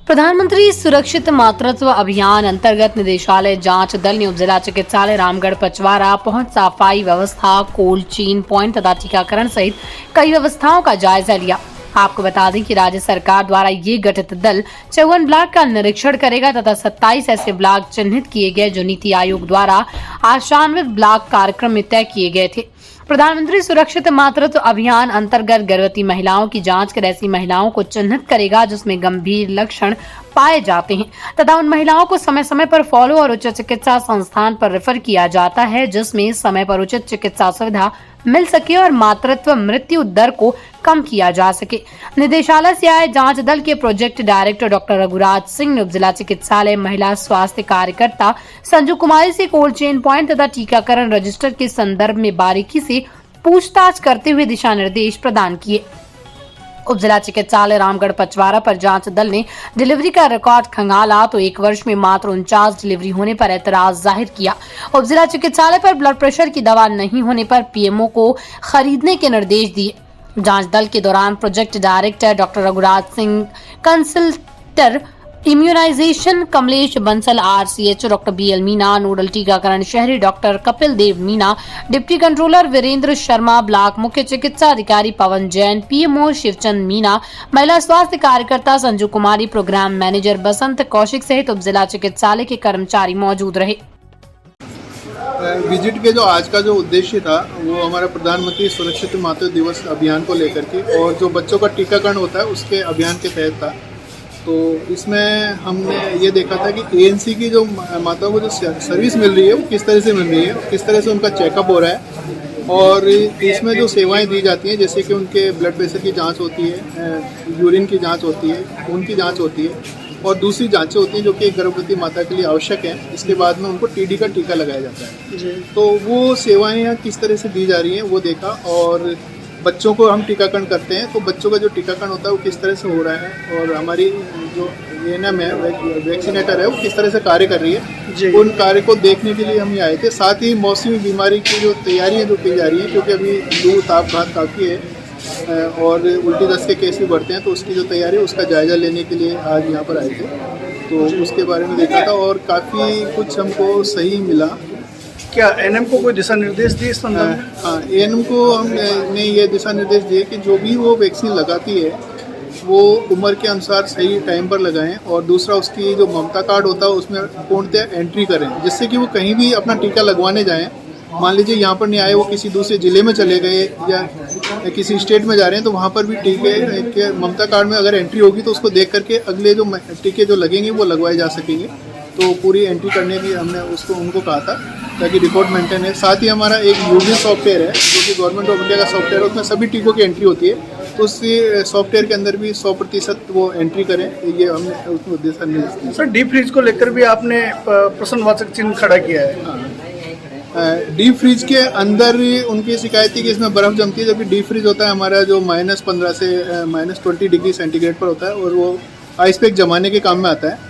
प्रधानमंत्री सुरक्षित मातृत्व अभियान अंतर्गत निदेशालय जांच दल ने उपजिला चिकित्सालय रामगढ़ पचवारा पहुंच सफाई व्यवस्था, कोल्ड चेन पॉइंट तथा टीकाकरण सहित कई व्यवस्थाओं का जायजा लिया। आपको बता दें कि राज्य सरकार द्वारा ये गठित दल 54 ब्लॉक का निरीक्षण करेगा तथा 27 ऐसे ब्लॉक चिन्हित किए गए जो नीति आयोग द्वारा आशान्वित ब्लॉक कार्यक्रम में तय किए गए थे। प्रधानमंत्री सुरक्षित मातृत्व अभियान अंतर्गत गर्भवती महिलाओं की जांच कर ऐसी महिलाओं को चिन्हित करेगा जिसमें गंभीर लक्षण पाए जाते हैं तथा उन महिलाओं को समय समय पर फॉलो और उचित चिकित्सा संस्थान पर रेफर किया जाता है जिसमें समय पर उचित चिकित्सा सुविधा मिल सके और मातृत्व मृत्यु दर को कम किया जा सके। निदेशालय से आए जांच दल के project director doctor Raghuraj Singh ने उपजिला चिकित्सालय महिला स्वास्थ्य कार्यकर्ता संजू कुमारी से कोल्ड चेन पॉइंट तथा टीकाकरण रजिस्टर के संदर्भ में बारीकी से पूछताछ करते हुए दिशा निर्देश प्रदान किए। उपजिला चिकित्सालय रामगढ़ पचवारा पर जांच दल ने डिलीवरी का रिकॉर्ड खंगाला तो एक वर्ष में मात्र 49 डिलीवरी होने पर ऐतराज जाहिर किया। उपजिला चिकित्सालय पर ब्लड प्रेशर की दवा नहीं होने पर पीएमओ को खरीदने के निर्देश दिए। जांच दल के दौरान project director doctor Raghuraj Singh, consultant immunisation Kamlesh Bansal, RCH doctor BL Meena, nodal टीकाकरण शहरी doctor Kapil Dev Meena, deputy controller Virendra Sharma, block मुख्य चिकित्सा अधिकारी पवन जैन, PMO शिवचंद मीना, महिला स्वास्थ्य कार्यकर्ता संजू कुमारी, प्रोग्राम मैनेजर बसंत कौशिक सहित उपजिला चिकित्सालय के कर्मचारी मौजूद रहे। विजिट के जो आज का जो उद्देश्य था वो हमारा प्रधानमंत्री सुरक्षित मातृत्व दिवस अभियान को लेकर के और जो बच्चों का टीकाकरण होता है उसके अभियान के तहत था। तो इसमें हमने ये देखा था कि ANC की जो माताओं को जो सर्विस मिल रही है वो किस तरह से मिल रही है, किस तरह से उनका चेकअप हो रहा है और इसमें जो सेवाएं दी जाती हैं जैसे कि उनके ब्लड प्रेशर की जांच होती है, यूरिन की जांच होती है, खून की जांच होती है और दूसरी जांचें होती हैं जो कि एक गर्भवती माता के लिए आवश्यक है। इसके बाद में उनको TD का टीका लगाया जाता है। तो वो सेवाएं यहाँ किस तरह से दी जा रही हैं वो देखा और बच्चों को हम टीकाकरण करते हैं तो बच्चों का जो टीकाकरण होता है वो किस तरह से हो रहा है और हमारी जो ANM है वैक्सीनेटर है वो किस तरह से कार्य कर रही है, उन कार्य को देखने के लिए हम ये आए थे। साथ ही मौसमी बीमारी की जो तैयारियाँ जो की जा रही हैं क्योंकि अभी लू ताप घात काफ़ी है और उल्टी दस्त के केस भी बढ़ते हैं तो उसकी जो तैयारी है उसका जायज़ा लेने के लिए आज यहाँ पर आए थे। तो उसके बारे में देखा था और काफ़ी कुछ हमको सही मिला। क्या ANM को कोई दिशा निर्देश दिए इस संदर्भ में? हाँ, ANM को हमने ये दिशा निर्देश दिए कि जो भी वो वैक्सीन लगाती है वो उम्र के अनुसार सही टाइम पर लगाएं और दूसरा उसकी जो ममता कार्ड होता है उसमें पूर्णतः एंट्री करें जिससे कि वो कहीं भी अपना टीका लगवाने जाएं। मान लीजिए यहाँ पर नहीं आए, वो किसी दूसरे ज़िले में चले गए या किसी स्टेट में जा रहे हैं तो वहाँ पर भी टीके के ममता कार्ड में अगर एंट्री होगी तो उसको देख करके अगले जो टीके जो लगेंगे वो लगवाए जा सकेंगे। तो पूरी एंट्री करने की हमने उसको उनको कहा था ताकि रिकॉर्ड मेंटेन है। साथ ही हमारा एक यूनियन सॉफ्टवेयर है जो कि गवर्नमेंट ऑफ इंडिया का सॉफ्टवेयर है, उसमें सभी टीकों की एंट्री होती है तो उस सॉफ्टवेयर के अंदर भी 100% वो एंट्री करें, ये हमने उसको उद्देश्य नहीं। सर डीप फ्रीज को लेकर भी आपने प्रश्नवाचक चिन्ह खड़ा किया है। डीप फ्रीज के अंदर उनकी शिकायत थी कि इसमें बर्फ़ जमती है, जबकि डीप फ्रीज होता है हमारा जो -15 से -20 डिग्री सेंटीग्रेड पर होता है और वो आइस पैक जमाने के काम में आता है।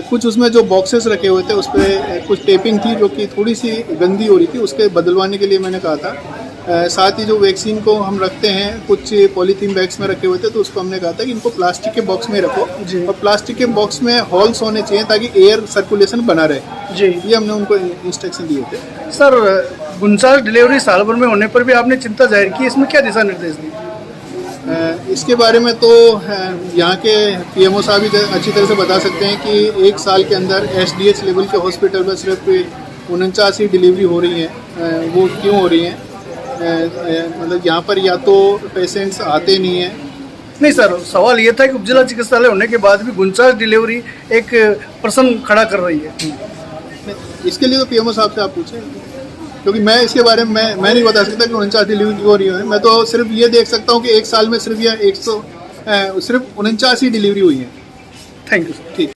कुछ उसमें जो बॉक्सेस रखे हुए थे उस पर कुछ टेपिंग थी जो कि थोड़ी सी गंदी हो रही थी, उसके बदलवाने के लिए मैंने कहा था। साथ ही जो वैक्सीन को हम रखते हैं कुछ पॉलीथीन बैग्स में रखे हुए थे तो उसको हमने कहा था कि इनको प्लास्टिक के बॉक्स में रखो और प्लास्टिक के बॉक्स में हॉल्स होने चाहिए ताकि एयर सर्कुलेशन बना रहे। ये हमने उनको इंस्ट्रक्शन दिए थे। सर 49 डिलीवरी साल भर में होने पर भी आपने चिंता जाहिर की, इसमें क्या दिशा निर्देश दिए? इसके बारे में तो यहाँ के PMO साहब भी अच्छी तरह से बता सकते हैं कि एक साल के अंदर SDH लेवल के हॉस्पिटल में सिर्फ 49 डिलीवरी हो रही हैं। वो क्यों हो रही हैं? मतलब यहाँ पर या तो पेशेंट्स आते नहीं हैं। नहीं सर, सवाल ये था कि उपजिला चिकित्सालय होने के बाद भी 49 डिलीवरी एक प्रश्न खड़ा कर रही है। इसके लिए तो PMO साहब से आप पूछें क्योंकि मैं इसके बारे में मैं नहीं बता सकता कि 49 डिलीवरी हो रही है। मैं तो सिर्फ ये देख सकता हूँ कि एक साल में सिर्फ 49 डिलीवरी हुई है। Thank you sir. ठीक।